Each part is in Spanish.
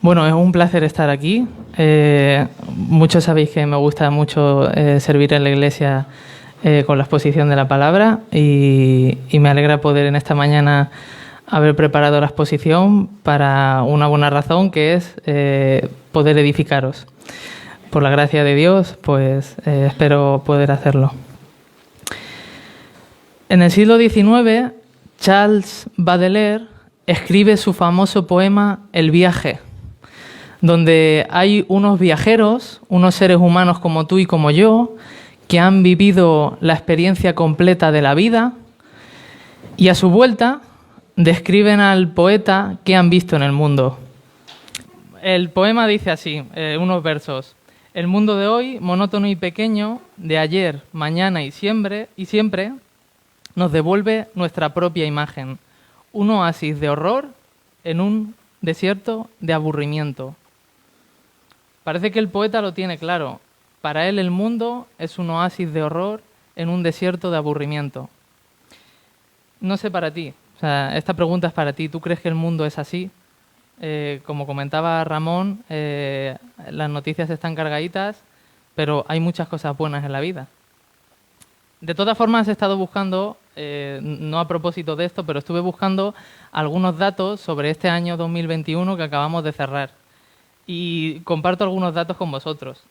Bueno, es un placer estar aquí. Muchos sabéis que me gusta mucho servir en la Iglesia con la exposición de la palabra y me alegra poder en esta mañana haber preparado la exposición para una buena razón, que es poder edificaros. Por la gracia de Dios, pues espero poder hacerlo. En el siglo XIX, Charles Baudelaire escribe su famoso poema El viaje, donde hay unos viajeros, unos seres humanos como tú y como yo, que han vivido la experiencia completa de la vida y a su vuelta describen al poeta qué han visto en el mundo. El poema dice así, unos versos: el mundo de hoy, monótono y pequeño, de ayer, mañana y siempre, nos devuelve nuestra propia imagen, un oasis de horror en un desierto de aburrimiento. Parece que el poeta lo tiene claro. Para él el mundo es un oasis de horror en un desierto de aburrimiento. No sé para ti, o sea, esta pregunta es para ti. ¿Tú crees que el mundo es así? Como comentaba Ramón, las noticias están cargaditas, pero hay muchas cosas buenas en la vida. De todas formas, he estado buscando, no a propósito de esto, pero estuve buscando algunos datos sobre este año 2021 que acabamos de cerrar. Y comparto algunos datos con vosotros.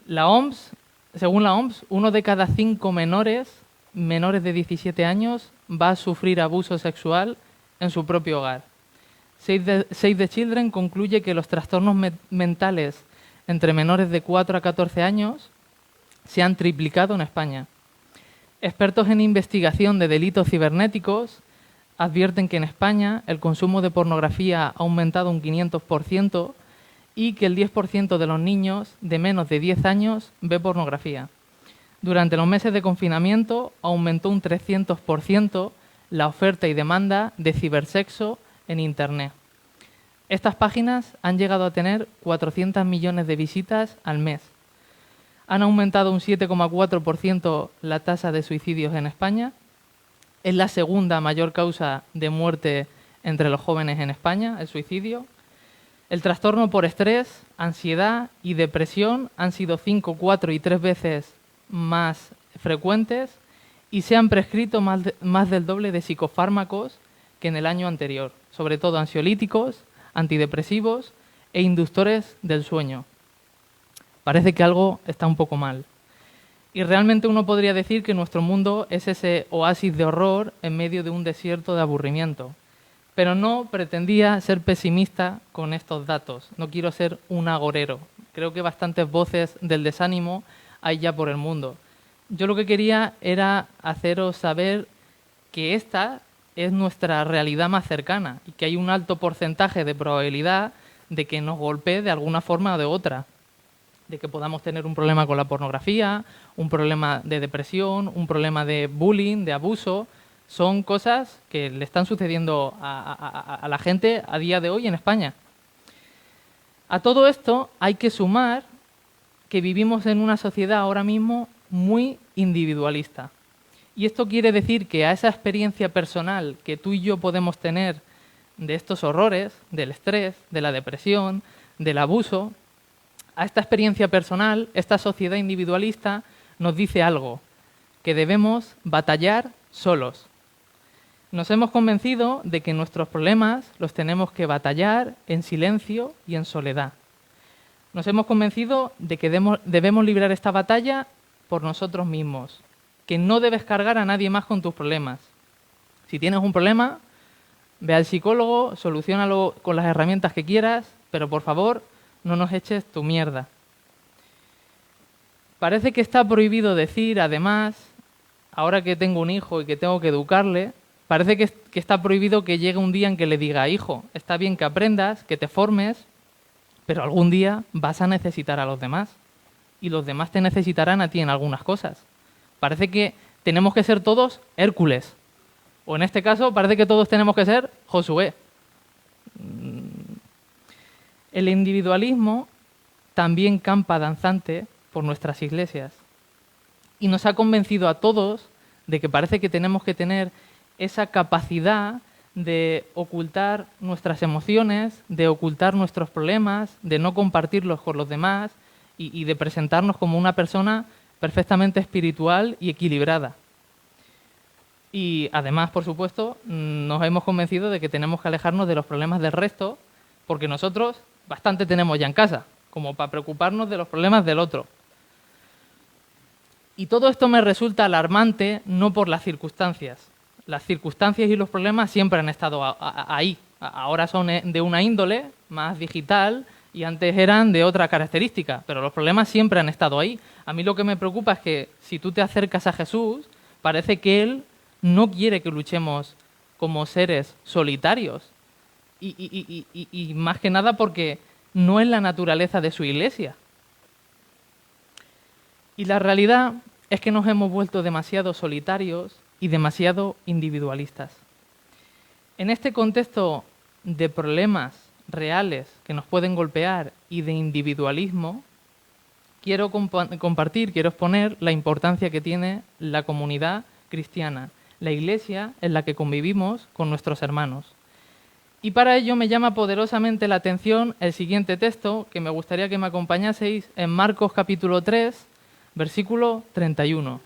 La OMS, según la OMS, 1 de cada 5 menores de 17 años va a sufrir abuso sexual en su propio hogar. Save the Children concluye que los trastornos mentales entre menores de 4 a 14 años se han triplicado en España. Expertos en investigación de delitos cibernéticos advierten que en España el consumo de pornografía ha aumentado un 500% y que el 10% de los niños de menos de 10 años ve pornografía. Durante los meses de confinamiento aumentó un 300% la oferta y demanda de cibersexo en Internet. Estas páginas han llegado a tener 400 millones de visitas al mes. Han aumentado un 7,4% la tasa de suicidios en España. Es la segunda mayor causa de muerte entre los jóvenes en España, el suicidio. El trastorno por estrés, ansiedad y depresión han sido 5, 4 y 3 veces más frecuentes y se han prescrito más del doble de psicofármacos que en el año anterior, sobre todo ansiolíticos, antidepresivos e inductores del sueño. Parece que algo está un poco mal. Y realmente uno podría decir que nuestro mundo es ese oasis de horror en medio de un desierto de aburrimiento. Pero no pretendía ser pesimista con estos datos. No quiero ser un agorero. Creo que bastantes voces del desánimo hay ya por el mundo. Yo lo que quería era haceros saber que esta es nuestra realidad más cercana y que hay un alto porcentaje de probabilidad de que nos golpee de alguna forma o de otra. De que podamos tener un problema con la pornografía, un problema de depresión, un problema de bullying, de abuso. Son cosas que le están sucediendo a la gente a día de hoy en España. A todo esto hay que sumar que vivimos en una sociedad ahora mismo muy individualista. Y esto quiere decir que a esa experiencia personal que tú y yo podemos tener de estos horrores, del estrés, de la depresión, del abuso, a esta experiencia personal, esta sociedad individualista nos dice algo, que debemos batallar solos. Nos hemos convencido de que nuestros problemas los tenemos que batallar en silencio y en soledad. Nos hemos convencido de que debemos librar esta batalla por nosotros mismos, que no debes cargar a nadie más con tus problemas. Si tienes un problema, ve al psicólogo, soluciónalo con las herramientas que quieras, pero por favor, no nos eches tu mierda. Parece que está prohibido decir, además, ahora que tengo un hijo y que tengo que educarle, parece que está prohibido que llegue un día en que le diga: hijo, está bien que aprendas, que te formes, pero algún día vas a necesitar a los demás y los demás te necesitarán a ti en algunas cosas. Parece que tenemos que ser todos Hércules, o en este caso parece que todos tenemos que ser Josué. El individualismo también campa danzante por nuestras iglesias y nos ha convencido a todos de que parece que tenemos que tener esa capacidad de ocultar nuestras emociones, de ocultar nuestros problemas, de no compartirlos con los demás y de presentarnos como una persona perfectamente espiritual y equilibrada. Y además, por supuesto, nos hemos convencido de que tenemos que alejarnos de los problemas del resto, porque nosotros bastante tenemos ya en casa, como para preocuparnos de los problemas del otro. Y todo esto me resulta alarmante no por las circunstancias. Las circunstancias y los problemas siempre han estado ahí. Ahora son de una índole más digital y antes eran de otra característica, pero los problemas siempre han estado ahí. A mí lo que me preocupa es que si tú te acercas a Jesús, parece que Él no quiere que luchemos como seres solitarios. Y más que nada porque no es la naturaleza de su iglesia. Y la realidad es que nos hemos vuelto demasiado solitarios y demasiado individualistas. En este contexto de problemas reales que nos pueden golpear y de individualismo, quiero quiero exponer la importancia que tiene la comunidad cristiana, la iglesia en la que convivimos con nuestros hermanos. Y para ello me llama poderosamente la atención el siguiente texto que me gustaría que me acompañaseis en Marcos capítulo 3, versículo 31.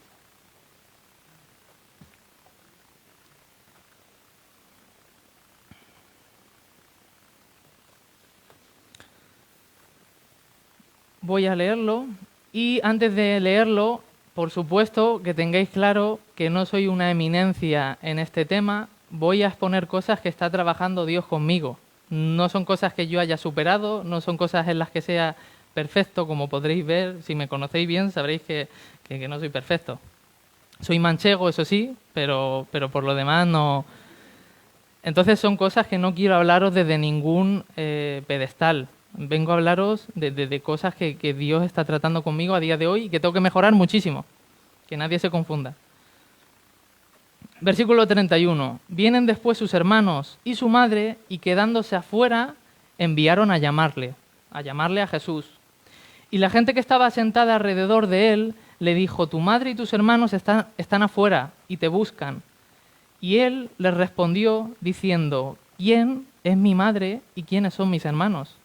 Voy a leerlo y antes de leerlo, por supuesto que tengáis claro que no soy una eminencia en este tema, voy a exponer cosas que está trabajando Dios conmigo. No son cosas que yo haya superado, no son cosas en las que sea perfecto, como podréis ver, si me conocéis bien sabréis que no soy perfecto. Soy manchego, eso sí, pero por lo demás no. Entonces son cosas que no quiero hablaros desde ningún pedestal. Vengo a hablaros de cosas que Dios está tratando conmigo a día de hoy y que tengo que mejorar muchísimo. Que nadie se confunda. Versículo 31. Vienen después sus hermanos y su madre y quedándose afuera enviaron a llamarle a Jesús. Y la gente que estaba sentada alrededor de él le dijo, tu madre y tus hermanos están afuera y te buscan. Y él les respondió diciendo, ¿quién es mi madre y quiénes son mis hermanos?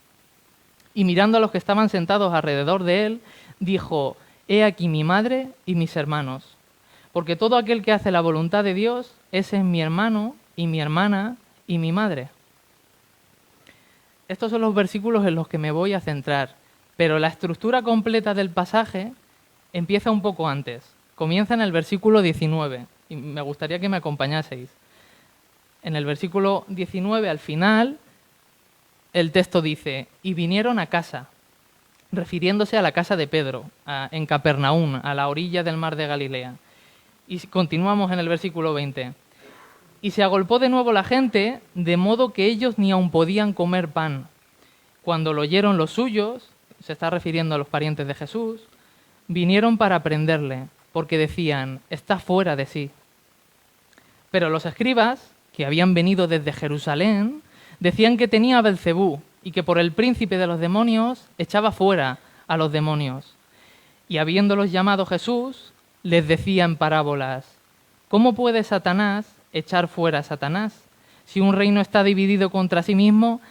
Y mirando a los que estaban sentados alrededor de él, dijo, he aquí mi madre y mis hermanos. Porque todo aquel que hace la voluntad de Dios, ese es mi hermano y mi hermana y mi madre. Estos son los versículos en los que me voy a centrar, pero la estructura completa del pasaje empieza un poco antes. Comienza en el versículo 19 y me gustaría que me acompañaseis. En el versículo 19, al final, el texto dice, y vinieron a casa, refiriéndose a la casa de Pedro, en Capernaum, a la orilla del mar de Galilea. Y continuamos en el versículo 20. Y se agolpó de nuevo la gente, de modo que ellos ni aun podían comer pan. Cuando lo oyeron los suyos, se está refiriendo a los parientes de Jesús, vinieron para prenderle, porque decían, está fuera de sí. Pero los escribas, que habían venido desde Jerusalén, decían que tenía Belcebú y que por el príncipe de los demonios echaba fuera a los demonios. Y habiéndolos llamado Jesús, les decía en parábolas, ¿cómo puede Satanás echar fuera a Satanás? Si un reino está dividido contra sí mismo,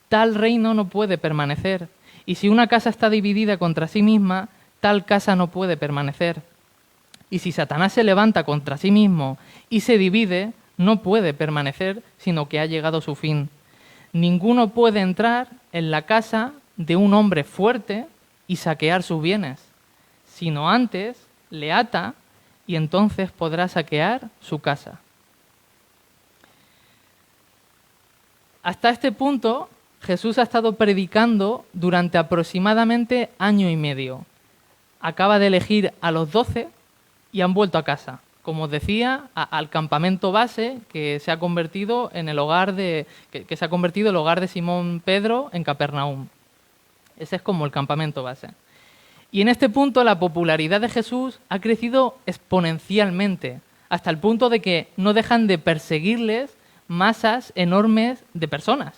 tal reino no puede permanecer. Y si una casa está dividida contra sí misma, tal casa no puede permanecer. Y si Satanás se levanta contra sí mismo y se divide, no puede permanecer, sino que ha llegado su fin. Ninguno puede entrar en la casa de un hombre fuerte y saquear sus bienes, sino antes le ata y entonces podrá saquear su casa. Hasta este punto, Jesús ha estado predicando durante aproximadamente año y medio. Acaba de elegir a los 12 y han vuelto a casa. Como os decía, al campamento base que se ha convertido en el hogar de Simón Pedro en Capernaum. Ese es como el campamento base. Y en este punto la popularidad de Jesús ha crecido exponencialmente, hasta el punto de que no dejan de perseguirles masas enormes de personas.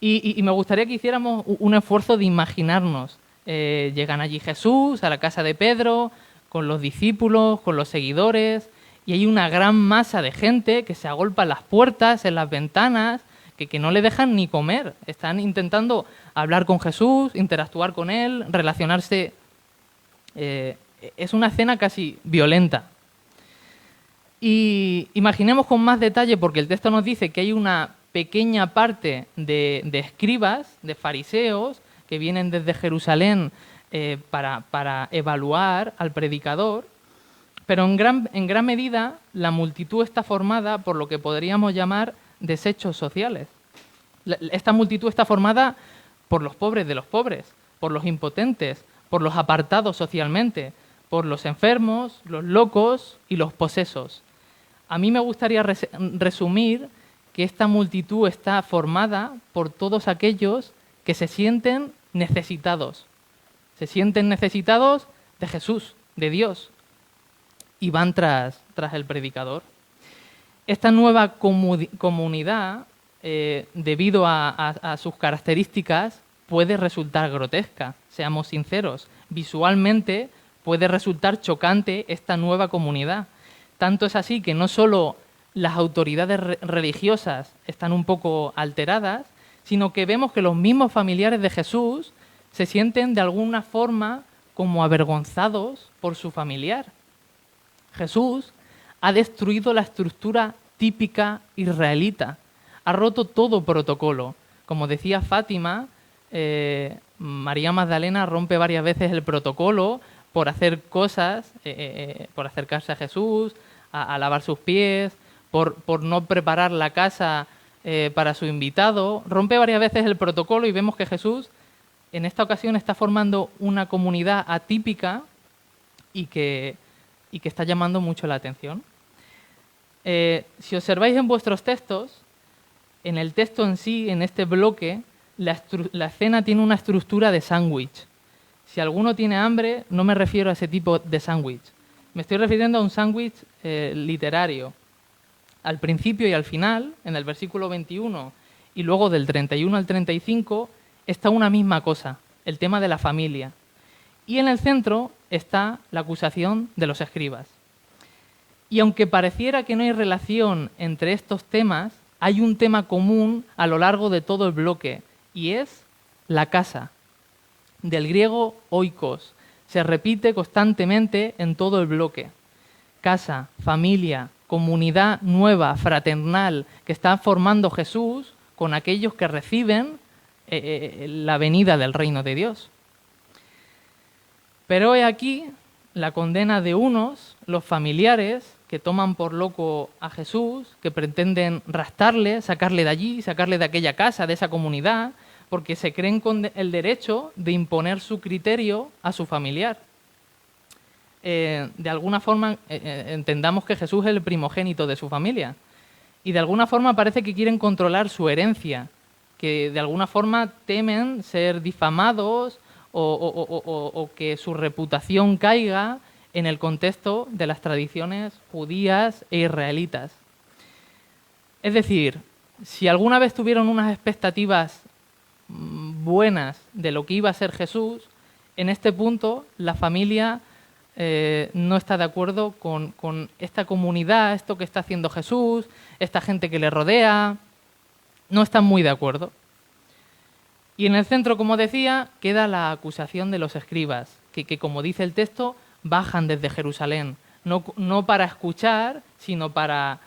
Y me gustaría que hiciéramos un esfuerzo de imaginarnos. Llegan allí Jesús a la casa de Pedro, con los discípulos, con los seguidores, y hay una gran masa de gente que se agolpa en las puertas, en las ventanas, que no le dejan ni comer. Están intentando hablar con Jesús, interactuar con él, relacionarse. Es una escena casi violenta. Y imaginemos con más detalle, porque el texto nos dice que hay una pequeña parte de escribas, de fariseos, que vienen desde Jerusalén para evaluar al predicador, pero en gran medida la multitud está formada por lo que podríamos llamar desechos sociales. Esta multitud está formada por los pobres de los pobres, por los impotentes, por los apartados socialmente, por los enfermos, los locos y los posesos. A mí me gustaría resumir que esta multitud está formada por todos aquellos que se sienten necesitados. Se sienten necesitados de Jesús, de Dios, y van tras el predicador. Esta nueva comunidad, debido a sus características, puede resultar grotesca, seamos sinceros. Visualmente puede resultar chocante esta nueva comunidad. Tanto es así que no solo las autoridades religiosas están un poco alteradas, sino que vemos que los mismos familiares de Jesús se sienten de alguna forma como avergonzados por su familiar. Jesús ha destruido la estructura típica israelita, ha roto todo protocolo. Como decía Fátima, María Magdalena rompe varias veces el protocolo por hacer cosas, por acercarse a Jesús, a lavar sus pies, por no preparar la casa para su invitado. Rompe varias veces el protocolo y vemos que Jesús en esta ocasión está formando una comunidad atípica y que está llamando mucho la atención. Si observáis en vuestros textos, en el texto en sí, en este bloque, la escena tiene una estructura de sándwich. Si alguno tiene hambre, no me refiero a ese tipo de sándwich. Me estoy refiriendo a un sándwich literario. Al principio y al final, en el versículo 21 y luego del 31 al 35, está una misma cosa, el tema de la familia. Y en el centro está la acusación de los escribas. Y aunque pareciera que no hay relación entre estos temas, hay un tema común a lo largo de todo el bloque, y es la casa. Del griego oikos, se repite constantemente en todo el bloque. Casa, familia, comunidad nueva, fraternal, que está formando Jesús con aquellos que reciben la venida del reino de Dios. Pero he aquí la condena de unos, los familiares, que toman por loco a Jesús, que pretenden raptarle, sacarle de allí, sacarle de aquella casa, de esa comunidad, porque se creen con el derecho de imponer su criterio a su familiar. De alguna forma entendamos que Jesús es el primogénito de su familia y de alguna forma parece que quieren controlar su herencia, que de alguna forma temen ser difamados o que su reputación caiga en el contexto de las tradiciones judías e israelitas. Es decir, si alguna vez tuvieron unas expectativas buenas de lo que iba a ser Jesús, en este punto la familia no está de acuerdo con esta comunidad, esto que está haciendo Jesús, esta gente que le rodea, no están muy de acuerdo. Y en el centro, como decía, queda la acusación de los escribas, que como dice el texto, bajan desde Jerusalén, no para escuchar, sino para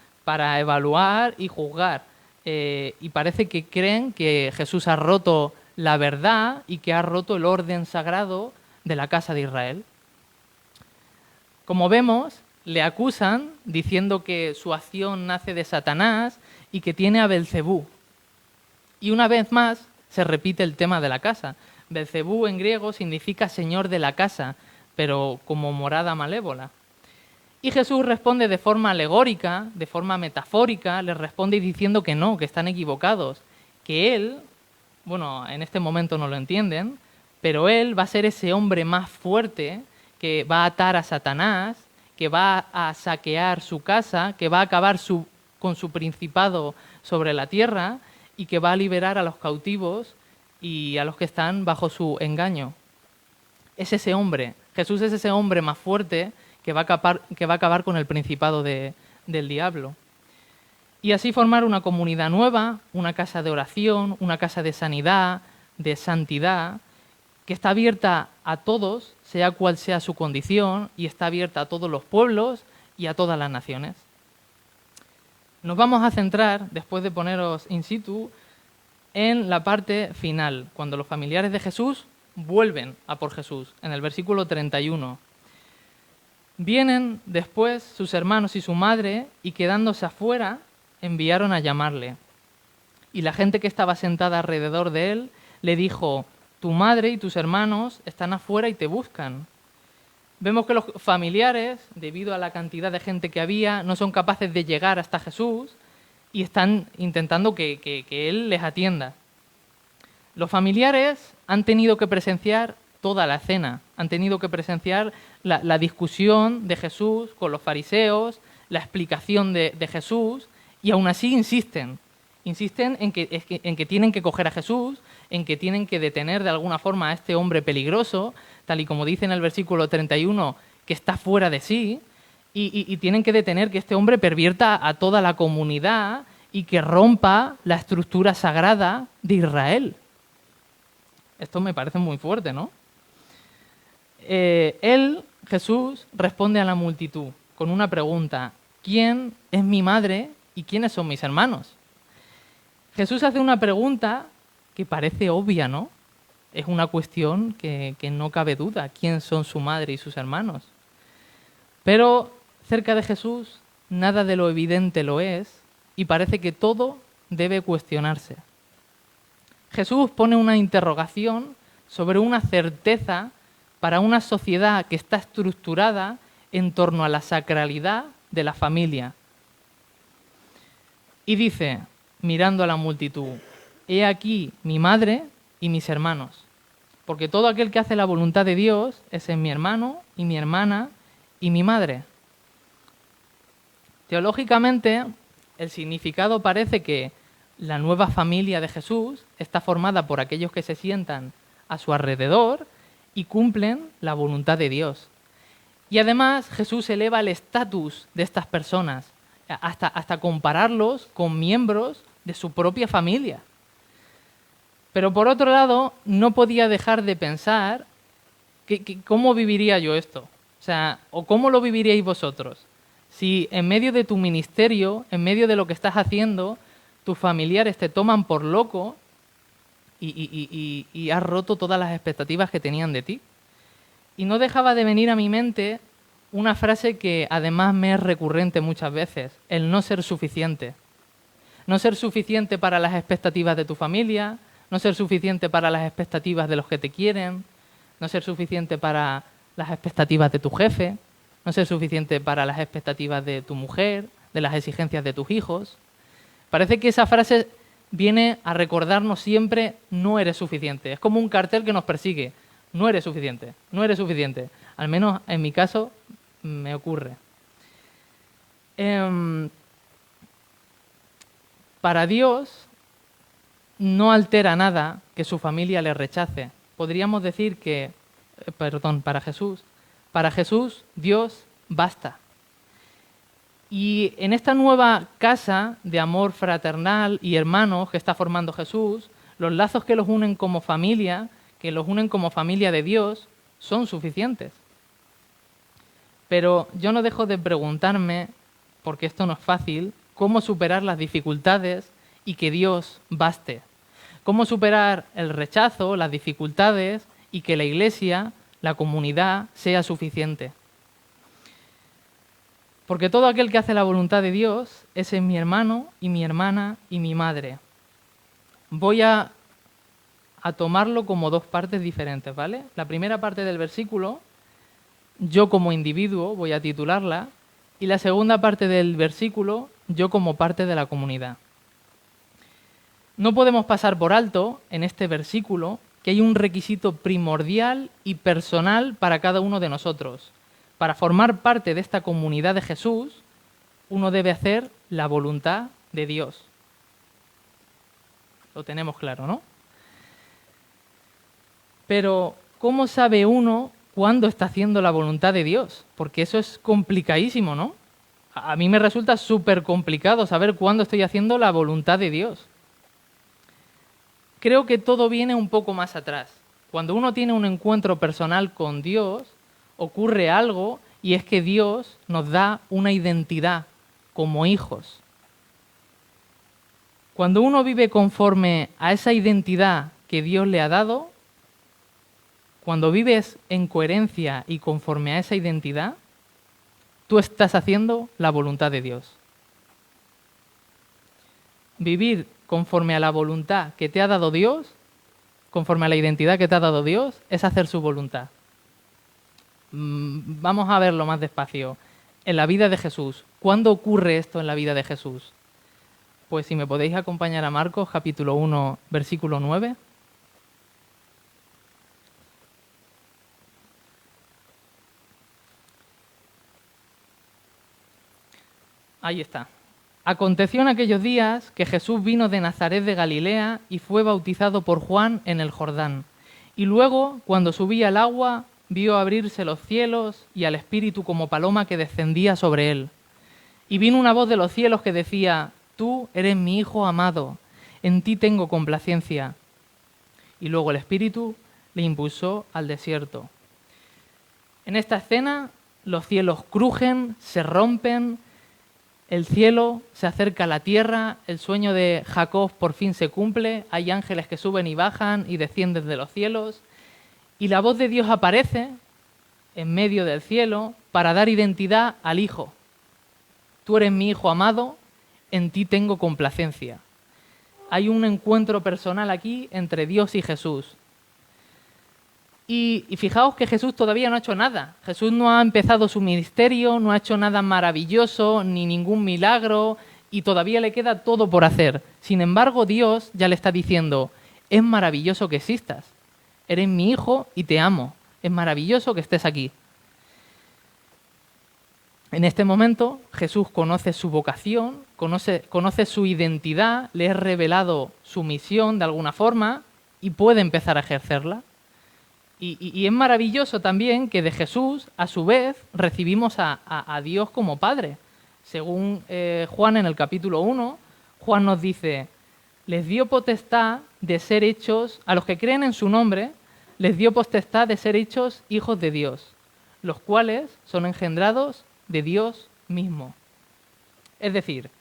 evaluar y juzgar. Y parece que creen que Jesús ha roto la verdad y que ha roto el orden sagrado de la casa de Israel. Como vemos, le acusan diciendo que su acción nace de Satanás y que tiene a Belcebú. Y una vez más se repite el tema de la casa. Belcebú en griego significa señor de la casa, pero como morada malévola. Y Jesús responde de forma alegórica, de forma metafórica, les responde diciendo que no, que están equivocados, que él, bueno, en este momento no lo entienden, pero él va a ser ese hombre más fuerte que va a atar a Satanás, que va a saquear su casa, que va a acabar con su principado sobre la tierra y que va a liberar a los cautivos y a los que están bajo su engaño. Es ese hombre, Jesús es ese hombre más fuerte que va a acabar con el principado del diablo. Y así formar una comunidad nueva, una casa de oración, una casa de sanidad, de santidad, que está abierta a todos, sea cual sea su condición, y está abierta a todos los pueblos y a todas las naciones. Nos vamos a centrar, después de poneros in situ, en la parte final, cuando los familiares de Jesús vuelven a por Jesús, en el versículo 31. Vienen después sus hermanos y su madre, y quedándose afuera, enviaron a llamarle. Y la gente que estaba sentada alrededor de él le dijo: tu madre y tus hermanos están afuera y te buscan. Vemos que los familiares, debido a la cantidad de gente que había, no son capaces de llegar hasta Jesús y están intentando que Él les atienda. Los familiares han tenido que presenciar toda la escena, han tenido que presenciar la discusión de Jesús con los fariseos, la explicación de Jesús, y aún así insisten en que tienen que coger a Jesús, en que tienen que detener de alguna forma a este hombre peligroso, tal y como dice en el versículo 31, que está fuera de sí, y tienen que detener que este hombre pervierta a toda la comunidad y que rompa la estructura sagrada de Israel. Esto me parece muy fuerte, ¿no? Jesús, responde a la multitud con una pregunta: ¿quién es mi madre y quiénes son mis hermanos? Jesús hace una pregunta que parece obvia, ¿no? Es una cuestión que no cabe duda: ¿quién son su madre y sus hermanos? Pero cerca de Jesús nada de lo evidente lo es, y parece que todo debe cuestionarse. Jesús pone una interrogación sobre una certeza para una sociedad que está estructurada en torno a la sacralidad de la familia. Y dice, mirando a la multitud: he aquí mi madre y mis hermanos, porque todo aquel que hace la voluntad de Dios es mi hermano y mi hermana y mi madre. Teológicamente, el significado parece que la nueva familia de Jesús está formada por aquellos que se sientan a su alrededor y cumplen la voluntad de Dios. Y además Jesús eleva el estatus de estas personas hasta compararlos con miembros de su propia familia. Pero por otro lado, no podía dejar de pensar cómo viviría yo esto. O sea, o cómo lo viviríais vosotros. Si en medio de tu ministerio, en medio de lo que estás haciendo, tus familiares te toman por loco y has roto todas las expectativas que tenían de ti. Y no dejaba de venir a mi mente una frase que además me es recurrente muchas veces: el no ser suficiente. No ser suficiente para las expectativas de tu familia, no ser suficiente para las expectativas de los que te quieren, no ser suficiente para las expectativas de tu jefe, no ser suficiente para las expectativas de tu mujer, de las exigencias de tus hijos. Parece que esa frase viene a recordarnos siempre: no eres suficiente. Es como un cartel que nos persigue: no eres suficiente, no eres suficiente. Al menos en mi caso me ocurre. Para Dios no altera nada que su familia le rechace. Podríamos decir que, para Jesús Dios basta. Y en esta nueva casa de amor fraternal y hermanos que está formando Jesús, los lazos que los unen como familia, que los unen como familia de Dios, son suficientes. Pero yo no dejo de preguntarme, porque esto no es fácil, cómo superar las dificultades y que Dios baste. Cómo superar el rechazo, las dificultades, y que la Iglesia, la comunidad, sea suficiente. Porque todo aquel que hace la voluntad de Dios, ese es mi hermano y mi hermana y mi madre. Voy a tomarlo como dos partes diferentes, ¿vale? La primera parte del versículo, yo como individuo, voy a titularla, y la segunda parte del versículo, yo como parte de la comunidad. No podemos pasar por alto en este versículo que hay un requisito primordial y personal para cada uno de nosotros. Para formar parte de esta comunidad de Jesús, uno debe hacer la voluntad de Dios. Lo tenemos claro, ¿no? Pero, ¿cómo sabe uno cuándo está haciendo la voluntad de Dios, porque eso es complicadísimo, ¿no? A mí me resulta súper complicado saber cuándo estoy haciendo la voluntad de Dios. Creo que todo viene un poco más atrás. Cuando uno tiene un encuentro personal con Dios, ocurre algo y es que Dios nos da una identidad como hijos. Cuando uno vive conforme a esa identidad que Dios le ha dado, cuando vives en coherencia y conforme a esa identidad, tú estás haciendo la voluntad de Dios. Vivir conforme a la voluntad que te ha dado Dios, conforme a la identidad que te ha dado Dios, es hacer su voluntad. Vamos a verlo más despacio. En la vida de Jesús, ¿cuándo ocurre esto en la vida de Jesús? Pues si me podéis acompañar a Marcos capítulo 1, versículo 9. Ahí está. Aconteció en aquellos días que Jesús vino de Nazaret de Galilea y fue bautizado por Juan en el Jordán. Y luego, cuando subía al agua, vio abrirse los cielos y al Espíritu como paloma que descendía sobre él. Y vino una voz de los cielos que decía: Tú eres mi Hijo amado, en ti tengo complacencia. Y luego el Espíritu le impulsó al desierto. En esta escena, los cielos crujen, se rompen, el cielo se acerca a la tierra, el sueño de Jacob por fin se cumple, hay ángeles que suben y bajan y descienden de los cielos, y la voz de Dios aparece en medio del cielo para dar identidad al Hijo. Tú eres mi Hijo amado, en ti tengo complacencia. Hay un encuentro personal aquí entre Dios y Jesús. Y fijaos que Jesús todavía no ha hecho nada. Jesús no ha empezado su ministerio, no ha hecho nada maravilloso, ni ningún milagro, y todavía le queda todo por hacer. Sin embargo, Dios ya le está diciendo: es maravilloso que existas. Eres mi hijo y te amo. Es maravilloso que estés aquí. En este momento, Jesús conoce su vocación, conoce su identidad, le es revelado su misión de alguna forma y puede empezar a ejercerla. Y es maravilloso también que de Jesús, a su vez, recibimos a Dios como Padre. Según Juan en el capítulo 1, Juan nos dice: les dio potestad de ser hechos, a los que creen en su nombre, les dio potestad de ser hechos hijos de Dios, los cuales son engendrados de Dios mismo. Es decir,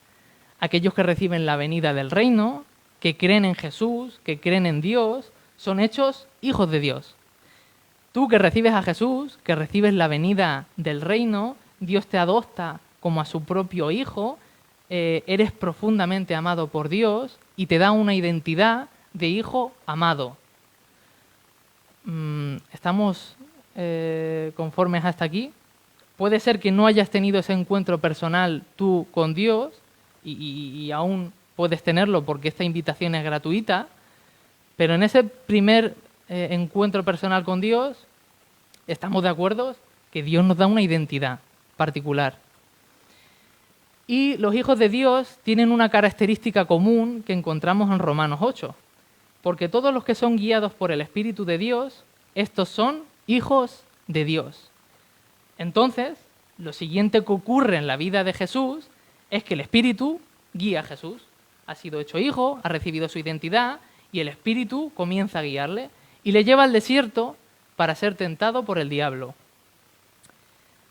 aquellos que reciben la venida del reino, que creen en Jesús, que creen en Dios, son hechos hijos de Dios. Tú que recibes a Jesús, que recibes la venida del reino, Dios te adopta como a su propio hijo, eres profundamente amado por Dios y te da una identidad de hijo amado. ¿Estamos conformes hasta aquí? Puede ser que no hayas tenido ese encuentro personal tú con Dios y aún puedes tenerlo porque esta invitación es gratuita, pero en ese primer encuentro personal con Dios, estamos de acuerdo que Dios nos da una identidad particular. Y los hijos de Dios tienen una característica común que encontramos en Romanos 8, porque todos los que son guiados por el Espíritu de Dios, estos son hijos de Dios. Entonces, lo siguiente que ocurre en la vida de Jesús es que el Espíritu guía a Jesús. Ha sido hecho hijo, ha recibido su identidad y el Espíritu comienza a guiarle y le lleva al desierto para ser tentado por el diablo.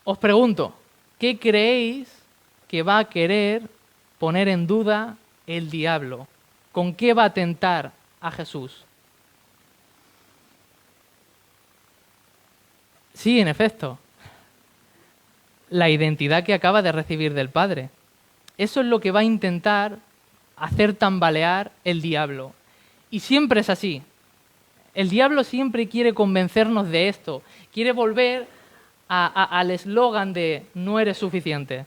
Os pregunto, ¿qué creéis que va a querer poner en duda el diablo? ¿Con qué va a tentar a Jesús? Sí, en efecto, la identidad que acaba de recibir del Padre. Eso es lo que va a intentar hacer tambalear el diablo. Y siempre es así. El diablo siempre quiere convencernos de esto. Quiere volver al eslogan de no eres suficiente.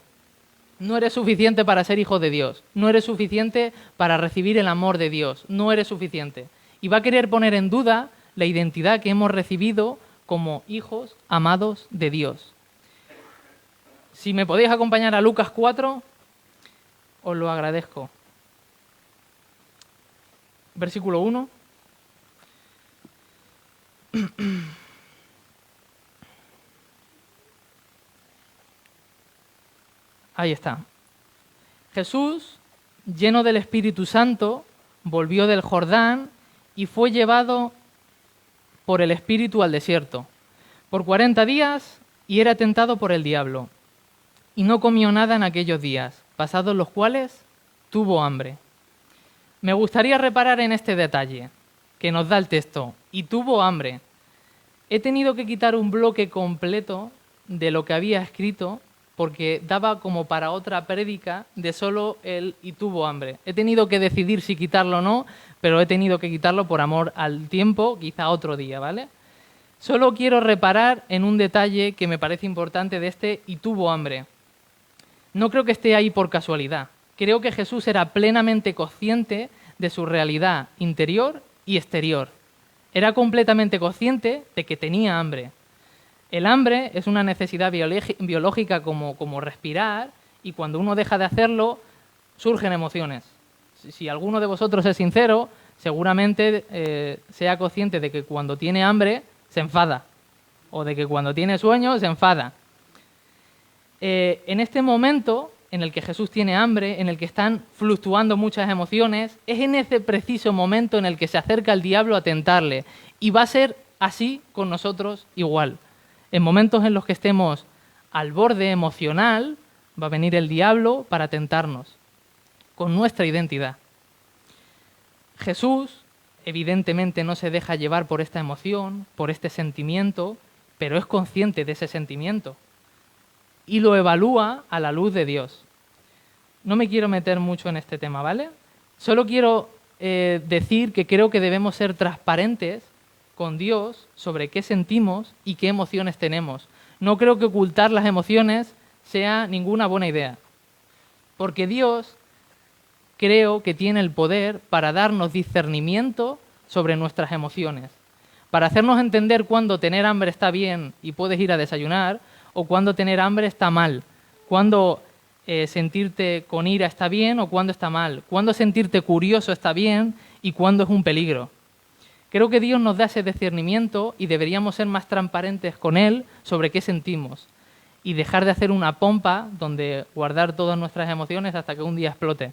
No eres suficiente para ser hijo de Dios. No eres suficiente para recibir el amor de Dios. No eres suficiente. Y va a querer poner en duda la identidad que hemos recibido como hijos amados de Dios. Si me podéis acompañar a Lucas 4, os lo agradezco. Versículo 1. Ahí está. Jesús, lleno del Espíritu Santo, volvió del Jordán y fue llevado por el Espíritu al desierto por 40 días y era tentado por el diablo. Y no comió nada en aquellos días, pasados los cuales tuvo hambre. Me gustaría reparar en este detalle que nos da el texto. Y tuvo hambre. He tenido que quitar un bloque completo de lo que había escrito porque daba como para otra prédica de solo el y tuvo hambre. He tenido que decidir si quitarlo o no, pero he tenido que quitarlo por amor al tiempo, quizá otro día, ¿vale? Solo quiero reparar en un detalle que me parece importante de este y tuvo hambre. No creo que esté ahí por casualidad. Creo que Jesús era plenamente consciente de su realidad interior y exterior. Era completamente consciente de que tenía hambre. El hambre es una necesidad biológica como respirar, y cuando uno deja de hacerlo, surgen emociones. Si alguno de vosotros es sincero, seguramente sea consciente de que cuando tiene hambre se enfada, o de que cuando tiene sueño se enfada. En este momento en el que Jesús tiene hambre, en el que están fluctuando muchas emociones, es en ese preciso momento en el que se acerca el diablo a tentarle. Y va a ser así con nosotros igual. En momentos en los que estemos al borde emocional, va a venir el diablo para tentarnos con nuestra identidad. Jesús, evidentemente, no se deja llevar por esta emoción, por este sentimiento, pero es consciente de ese sentimiento y lo evalúa a la luz de Dios. No me quiero meter mucho en este tema, ¿vale? Solo quiero decir que creo que debemos ser transparentes con Dios sobre qué sentimos y qué emociones tenemos. No creo que ocultar las emociones sea ninguna buena idea, porque Dios creo que tiene el poder para darnos discernimiento sobre nuestras emociones, para hacernos entender cuándo tener hambre está bien y puedes ir a desayunar, o cuándo tener hambre está mal, cuándo sentirte con ira está bien o cuándo está mal, cuándo sentirte curioso está bien y cuándo es un peligro. Creo que Dios nos da ese discernimiento y deberíamos ser más transparentes con Él sobre qué sentimos y dejar de hacer una pompa donde guardar todas nuestras emociones hasta que un día explote.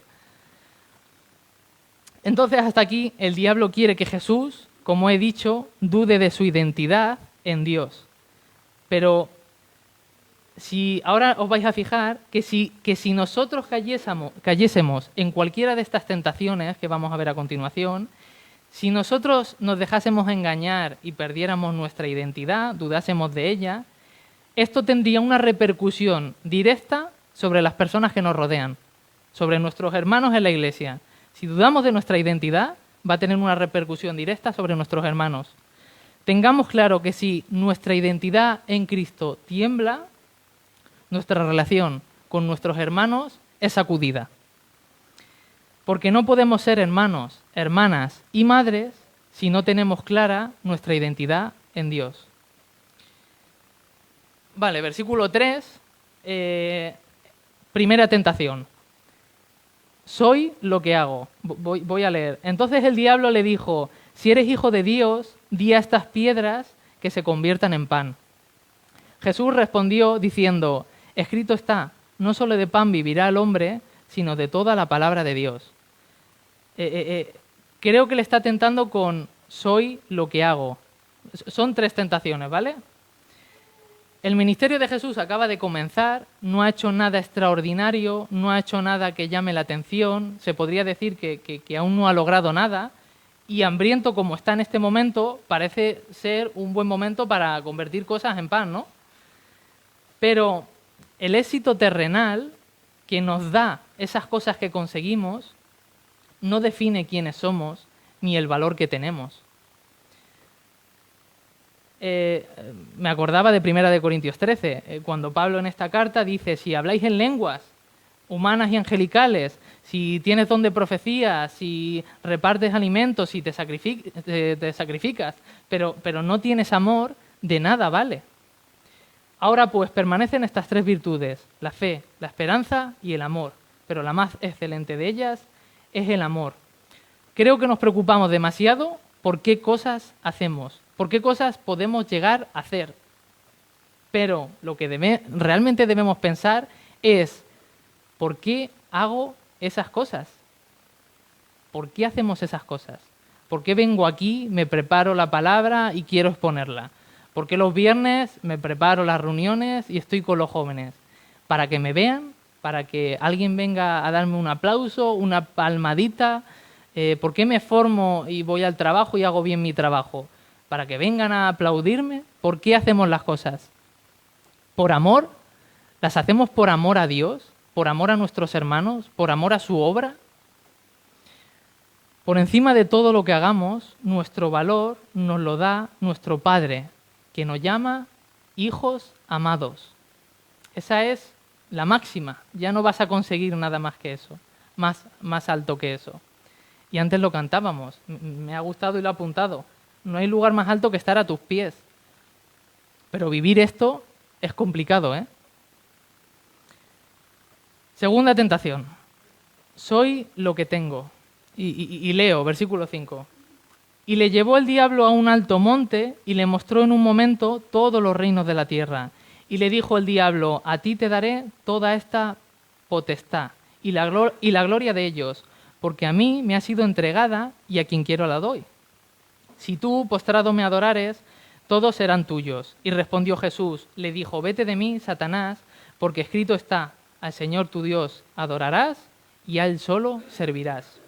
Entonces, hasta aquí, el diablo quiere que Jesús, como he dicho, dude de su identidad en Dios. Pero si ahora os vais a fijar que si nosotros cayésemos en cualquiera de estas tentaciones que vamos a ver a continuación, si nosotros nos dejásemos engañar y perdiéramos nuestra identidad, dudásemos de ella, esto tendría una repercusión directa sobre las personas que nos rodean, sobre nuestros hermanos en la iglesia. Si dudamos de nuestra identidad, va a tener una repercusión directa sobre nuestros hermanos. Tengamos claro que si nuestra identidad en Cristo tiembla, nuestra relación con nuestros hermanos es sacudida. Porque no podemos ser hermanos, hermanas y madres si no tenemos clara nuestra identidad en Dios. Vale, versículo 3, primera tentación. Soy lo que hago. Voy a leer. Entonces el diablo le dijo, si eres hijo de Dios, di a estas piedras que se conviertan en pan. Jesús respondió diciendo, escrito está, no solo de pan vivirá el hombre, sino de toda la palabra de Dios. Creo que le está tentando con soy lo que hago. Son 3 tentaciones, ¿vale? El ministerio de Jesús acaba de comenzar, no ha hecho nada extraordinario, no ha hecho nada que llame la atención, se podría decir que aún no ha logrado nada, y hambriento como está en este momento, parece ser un buen momento para convertir cosas en pan, ¿no? Pero el éxito terrenal que nos da esas cosas que conseguimos no define quiénes somos ni el valor que tenemos. Me acordaba de 1 Corintios 13, cuando Pablo en esta carta dice, si habláis en lenguas humanas y angelicales, si tienes don de profecía, si repartes alimentos, si te sacrificas, pero no tienes amor, de nada vale. Ahora pues permanecen estas 3 virtudes, la fe, la esperanza y el amor, pero la más excelente de ellas es el amor. Creo que nos preocupamos demasiado por qué cosas hacemos, por qué cosas podemos llegar a hacer. Pero lo que realmente debemos pensar es ¿Por qué hago esas cosas? ¿Por qué hacemos esas cosas? ¿Por qué vengo aquí, me preparo la palabra y quiero exponerla? ¿Por qué los viernes me preparo las reuniones y estoy con los jóvenes? ¿Para que me vean? ¿Para que alguien venga a darme un aplauso, una palmadita? ¿Por qué me formo y voy al trabajo y hago bien mi trabajo? ¿Para que vengan a aplaudirme? ¿Por qué hacemos las cosas? ¿Por amor? ¿Las hacemos por amor a Dios? ¿Por amor a nuestros hermanos? ¿Por amor a su obra? Por encima de todo lo que hagamos, nuestro valor nos lo da nuestro Padre, que nos llama hijos amados. Esa es la máxima. Ya no vas a conseguir nada más que eso, más alto que eso. Y antes lo cantábamos, me ha gustado y lo he apuntado. No hay lugar más alto que estar a tus pies. Pero vivir esto es complicado, ¿eh? Segunda tentación. Soy lo que tengo. Y leo, versículo 5. Y le llevó el diablo a un alto monte y le mostró en un momento todos los reinos de la tierra. Y le dijo el diablo, a ti te daré toda esta potestad y la gloria de ellos, porque a mí me ha sido entregada y a quien quiero la doy. Si tú, postrado, me adorares, todos serán tuyos. Y respondió Jesús, le dijo, vete de mí, Satanás, porque escrito está, al Señor tu Dios adorarás y a Él solo servirás.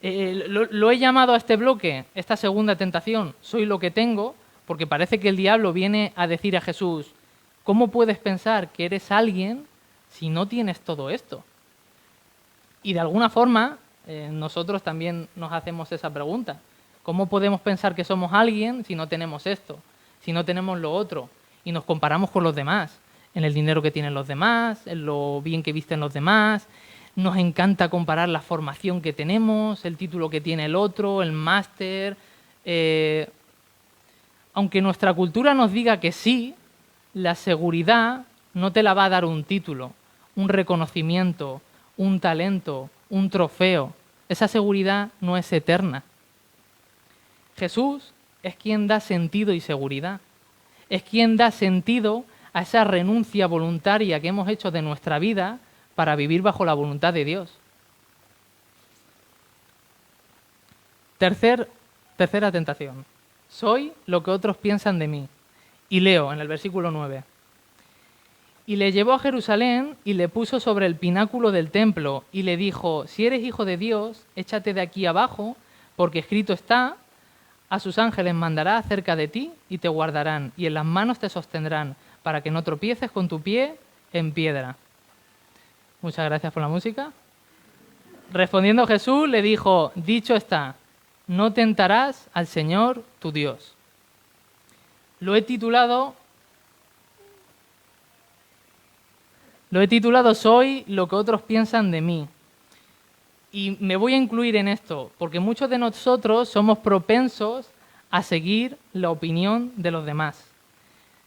Lo he llamado a este bloque, esta segunda tentación, soy lo que tengo, porque parece que el diablo viene a decir a Jesús, ¿cómo puedes pensar que eres alguien si no tienes todo esto? Y de alguna forma, nosotros también nos hacemos esa pregunta. ¿Cómo podemos pensar que somos alguien si no tenemos esto, si no tenemos lo otro? Y nos comparamos con los demás, en el dinero que tienen los demás, en lo bien que visten los demás. Nos encanta comparar la formación que tenemos, el título que tiene el otro, el máster. Aunque nuestra cultura nos diga que sí, la seguridad no te la va a dar un título, un reconocimiento, un talento, un trofeo. Esa seguridad no es eterna. Jesús es quien da sentido y seguridad. Es quien da sentido a esa renuncia voluntaria que hemos hecho de nuestra vida para vivir bajo la voluntad de Dios. Tercera tentación. Soy lo que otros piensan de mí. Y leo en el versículo 9. Y le llevó a Jerusalén y le puso sobre el pináculo del templo y le dijo, si eres hijo de Dios, échate de aquí abajo, porque escrito está, a sus ángeles mandará acerca de ti y te guardarán, y en las manos te sostendrán, para que no tropieces con tu pie en piedra. Muchas gracias por la música. Respondiendo Jesús le dijo, dicho está, no tentarás al Señor tu Dios. Lo he titulado Soy lo que otros piensan de mí. Y me voy a incluir en esto, porque muchos de nosotros somos propensos a seguir la opinión de los demás.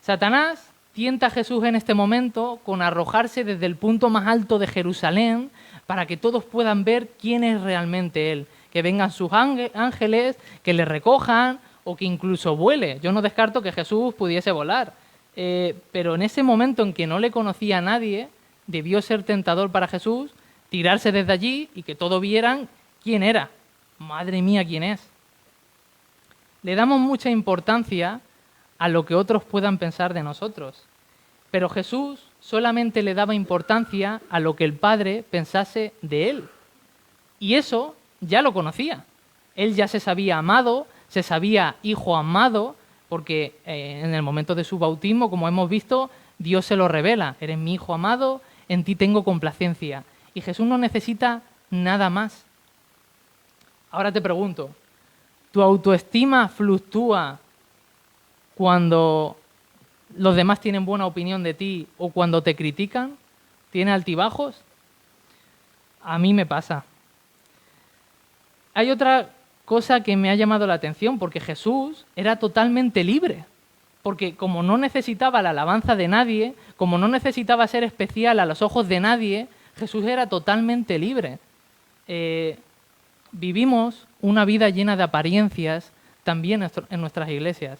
Satanás tienta a Jesús en este momento con arrojarse desde el punto más alto de Jerusalén para que todos puedan ver quién es realmente Él. Que vengan sus ángeles, que le recojan o que incluso vuele. Yo no descarto que Jesús pudiese volar. Pero en ese momento en que no le conocía a nadie, debió ser tentador para Jesús tirarse desde allí y que todos vieran quién era. Madre mía, quién es. Le damos mucha importancia a lo que otros puedan pensar de nosotros. Pero Jesús solamente le daba importancia a lo que el Padre pensase de Él. Y eso ya lo conocía. Él ya se sabía amado, se sabía hijo amado, porque en el momento de su bautismo, como hemos visto, Dios se lo revela. Eres mi hijo amado, en ti tengo complacencia. Y Jesús no necesita nada más. Ahora te pregunto, ¿tu autoestima fluctúa cuando los demás tienen buena opinión de ti o cuando te critican? ¿Tiene altibajos? A mí me pasa. Hay otra cosa que me ha llamado la atención, porque Jesús era totalmente libre. Porque como no necesitaba la alabanza de nadie, como no necesitaba ser especial a los ojos de nadie, Jesús era totalmente libre. Vivimos una vida llena de apariencias también en nuestras iglesias.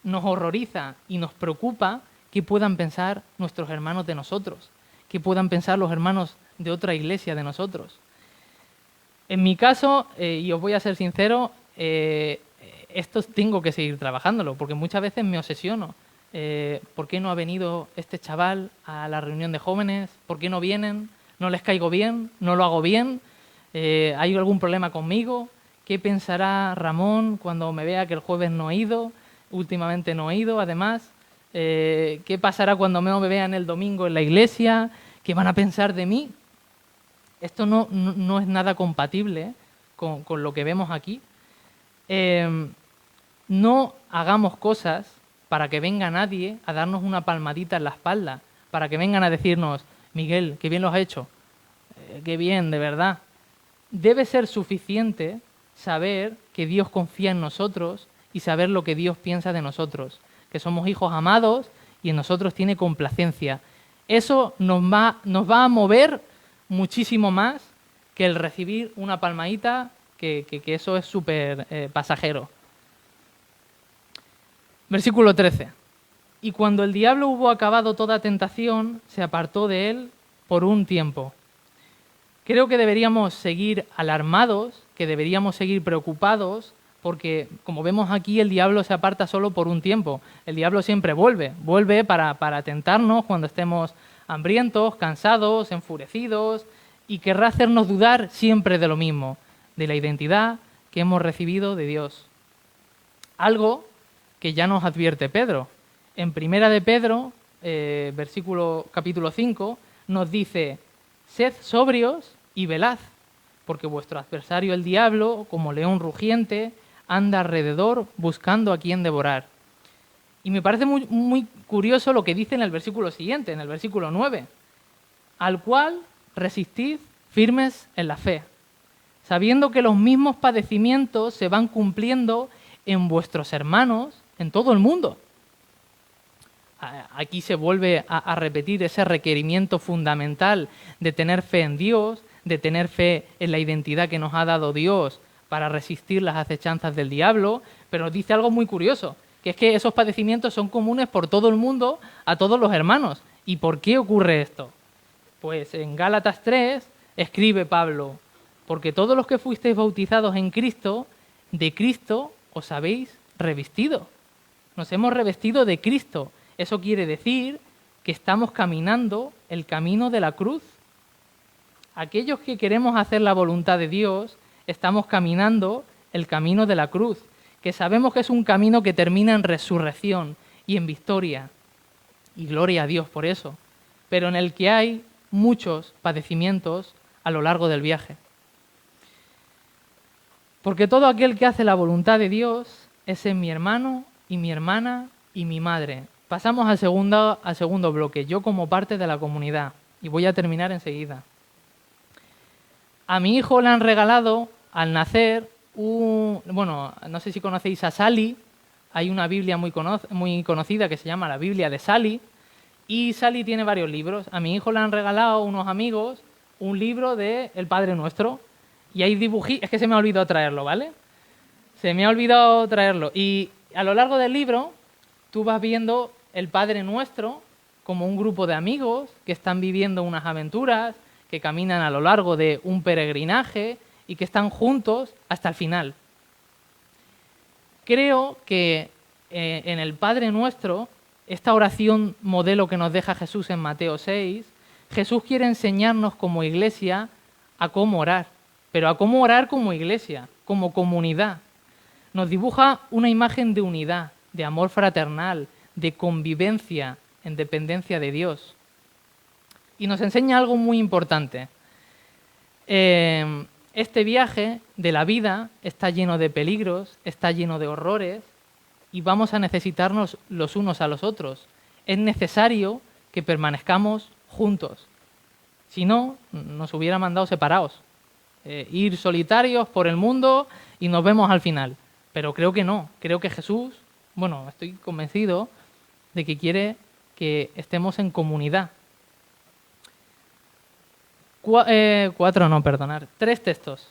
Nos horroriza y nos preocupa qué puedan pensar nuestros hermanos de nosotros, qué puedan pensar los hermanos de otra iglesia de nosotros. En mi caso, y os voy a ser sincero, esto tengo que seguir trabajándolo, porque muchas veces me obsesiono. ¿Por qué no ha venido este chaval a la reunión de jóvenes? ¿Por qué no vienen? ¿No les caigo bien? ¿No lo hago bien? ¿Hay algún problema conmigo? ¿Qué pensará Ramón cuando me vea que el jueves no he ido? Últimamente no he ido, además. ¿Qué pasará cuando me vean el domingo en la iglesia? ¿Qué van a pensar de mí? Esto no es nada compatible con lo que vemos aquí. No hagamos cosas para que venga nadie a darnos una palmadita en la espalda, para que vengan a decirnos, Miguel, qué bien lo has hecho, qué bien, de verdad. Debe ser suficiente saber que Dios confía en nosotros y saber lo que Dios piensa de nosotros, que somos hijos amados y en nosotros tiene complacencia. Eso nos va a mover muchísimo más que el recibir una palmadita, que eso es súper pasajero. Versículo 13. Y cuando el diablo hubo acabado toda tentación, se apartó de él por un tiempo. Creo que deberíamos seguir alarmados, que deberíamos seguir preocupados, porque como vemos aquí, el diablo se aparta solo por un tiempo. El diablo siempre vuelve para tentarnos cuando estemos hambrientos, cansados, enfurecidos, y querrá hacernos dudar siempre de lo mismo, de la identidad que hemos recibido de Dios. Algo que ya nos advierte Pedro. En Primera de Pedro, capítulo 5, nos dice, sed sobrios y velad, porque vuestro adversario el diablo, como león rugiente, anda alrededor buscando a quien devorar. Y me parece muy, muy curioso lo que dice en el versículo siguiente, en el versículo 9, al cual resistid firmes en la fe, sabiendo que los mismos padecimientos se van cumpliendo en vuestros hermanos en todo el mundo. Aquí se vuelve a repetir ese requerimiento fundamental de tener fe en Dios, de tener fe en la identidad que nos ha dado Dios para resistir las acechanzas del diablo, pero dice algo muy curioso, que es que esos padecimientos son comunes por todo el mundo a todos los hermanos. ¿Y por qué ocurre esto? Pues en Gálatas 3 escribe Pablo, porque todos los que fuisteis bautizados en Cristo, de Cristo os habéis revestido. Nos hemos revestido de Cristo. Eso quiere decir que estamos caminando el camino de la cruz. Aquellos que queremos hacer la voluntad de Dios, estamos caminando el camino de la cruz, que sabemos que es un camino que termina en resurrección y en victoria. Y gloria a Dios por eso. Pero en el que hay muchos padecimientos a lo largo del viaje. Porque todo aquel que hace la voluntad de Dios es mi hermano y mi hermana y mi madre. Pasamos al segundo bloque, yo como parte de la comunidad. Y voy a terminar enseguida. A mi hijo le han regalado, al nacer, no sé si conocéis a Sally, hay una Biblia muy conocida que se llama la Biblia de Sally, y Sally tiene varios libros. A mi hijo le han regalado unos amigos un libro de El Padre Nuestro, y hay dibujitos, es que se me ha olvidado traerlo, ¿vale? Se me ha olvidado traerlo, y a lo largo del libro tú vas viendo el Padre Nuestro como un grupo de amigos que están viviendo unas aventuras, que caminan a lo largo de un peregrinaje y que están juntos hasta el final. Creo que en el Padre Nuestro, esta oración modelo que nos deja Jesús en Mateo 6, Jesús quiere enseñarnos como iglesia a cómo orar, pero a cómo orar como iglesia, como comunidad. Nos dibuja una imagen de unidad, de amor fraternal, de convivencia en dependencia de Dios. Y nos enseña algo muy importante. Este viaje de la vida está lleno de peligros, está lleno de horrores y vamos a necesitarnos los unos a los otros. Es necesario que permanezcamos juntos. Si no, nos hubiera mandado separados. Ir solitarios por el mundo y nos vemos al final. Pero creo que no. Creo que Jesús, estoy convencido de que quiere que estemos en comunidad. 3 textos.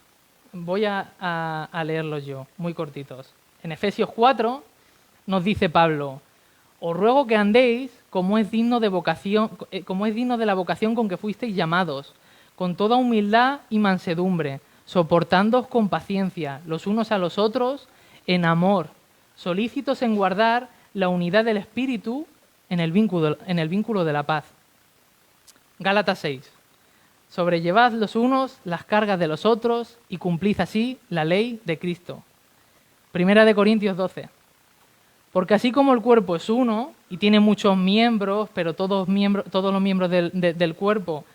Voy a leerlos yo, muy cortitos. En Efesios 4 nos dice Pablo, Os ruego que andéis como es digno de vocación, como es digno de la vocación con que fuisteis llamados, con toda humildad y mansedumbre, soportándoos con paciencia los unos a los otros en amor, solícitos en guardar la unidad del espíritu en el vínculo de la paz. Gálatas 6. Sobrellevad los unos las cargas de los otros y cumplid así la ley de Cristo. Primera de Corintios 12. Porque así como el cuerpo es uno y tiene muchos miembros, pero todos los miembros del cuerpo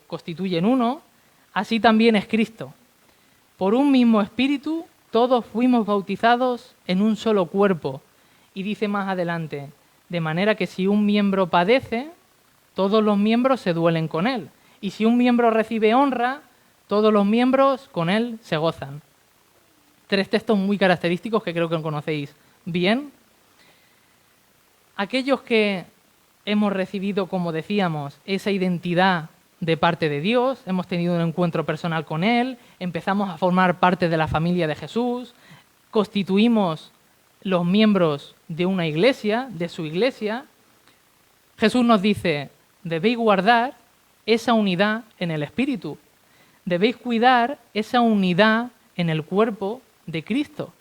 constituyen uno, así también es Cristo. Por un mismo espíritu todos fuimos bautizados en un solo cuerpo. Y dice más adelante, de manera que si un miembro padece, todos los miembros se duelen con él. Y si un miembro recibe honra, todos los miembros con él se gozan. 3 textos muy característicos que creo que conocéis bien. Aquellos que hemos recibido, como decíamos, esa identidad de parte de Dios, hemos tenido un encuentro personal con Él, empezamos a formar parte de la familia de Jesús, constituimos los miembros de una iglesia, de su iglesia. Jesús nos dice, debéis guardar esa unidad en el Espíritu, debéis cuidar esa unidad en el cuerpo de Cristo.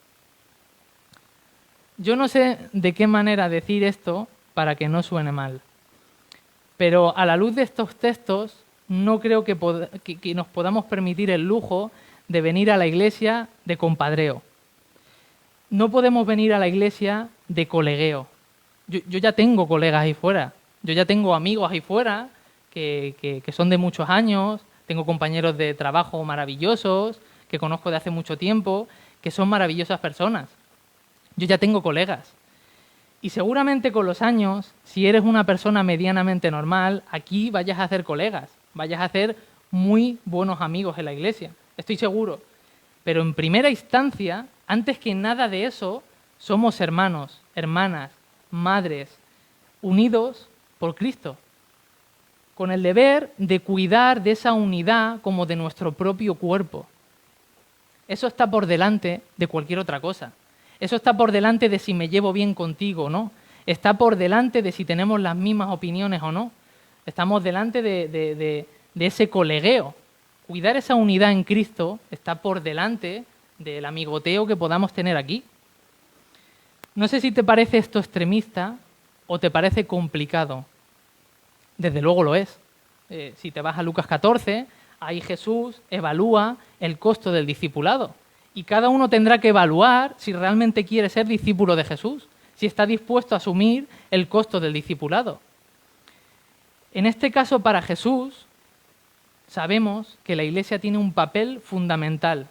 Yo no sé de qué manera decir esto para que no suene mal, pero a la luz de estos textos no creo que nos podamos permitir el lujo de venir a la iglesia de compadreo. No podemos venir a la iglesia de colegueo. Yo ya tengo colegas ahí fuera, yo ya tengo amigos ahí fuera que son de muchos años, tengo compañeros de trabajo maravillosos, que conozco de hace mucho tiempo, que son maravillosas personas. Yo ya tengo colegas. Y seguramente con los años, si eres una persona medianamente normal, aquí vayas a hacer colegas, vayas a hacer muy buenos amigos en la iglesia, estoy seguro. Pero en primera instancia, antes que nada de eso, somos hermanos, hermanas, madres, unidos por Cristo, con el deber de cuidar de esa unidad como de nuestro propio cuerpo. Eso está por delante de cualquier otra cosa. Eso está por delante de si me llevo bien contigo o no. Está por delante de si tenemos las mismas opiniones o no. Estamos delante de ese colegueo. Cuidar esa unidad en Cristo está por delante del amigoteo que podamos tener aquí. No sé si te parece esto extremista o te parece complicado. Desde luego lo es. Si te vas a Lucas 14, ahí Jesús evalúa el costo del discipulado. Y cada uno tendrá que evaluar si realmente quiere ser discípulo de Jesús, si está dispuesto a asumir el costo del discipulado. En este caso, para Jesús, sabemos que la Iglesia tiene un papel fundamental.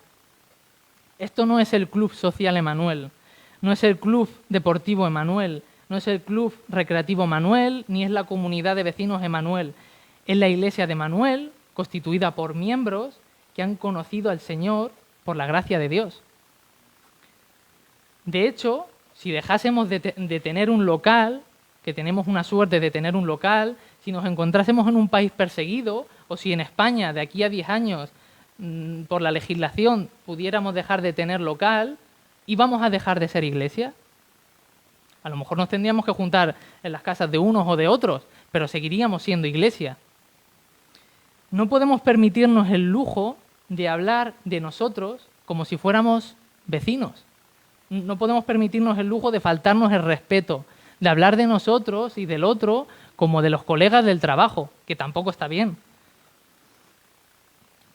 Esto no es el Club Social Emanuel, no es el Club Deportivo Emanuel, no es el Club Recreativo Emanuel, ni es la Comunidad de Vecinos Emanuel. Es la Iglesia de Emanuel, constituida por miembros que han conocido al Señor por la gracia de Dios. De hecho, si dejásemos de tener un local, que tenemos una suerte de tener un local, si nos encontrásemos en un país perseguido, o si en España de aquí a 10 años, por la legislación, pudiéramos dejar de tener local, ¿íbamos a dejar de ser iglesia? A lo mejor nos tendríamos que juntar en las casas de unos o de otros, pero seguiríamos siendo iglesia. No podemos permitirnos el lujo de hablar de nosotros como si fuéramos vecinos. No podemos permitirnos el lujo de faltarnos el respeto, de hablar de nosotros y del otro como de los colegas del trabajo, que tampoco está bien.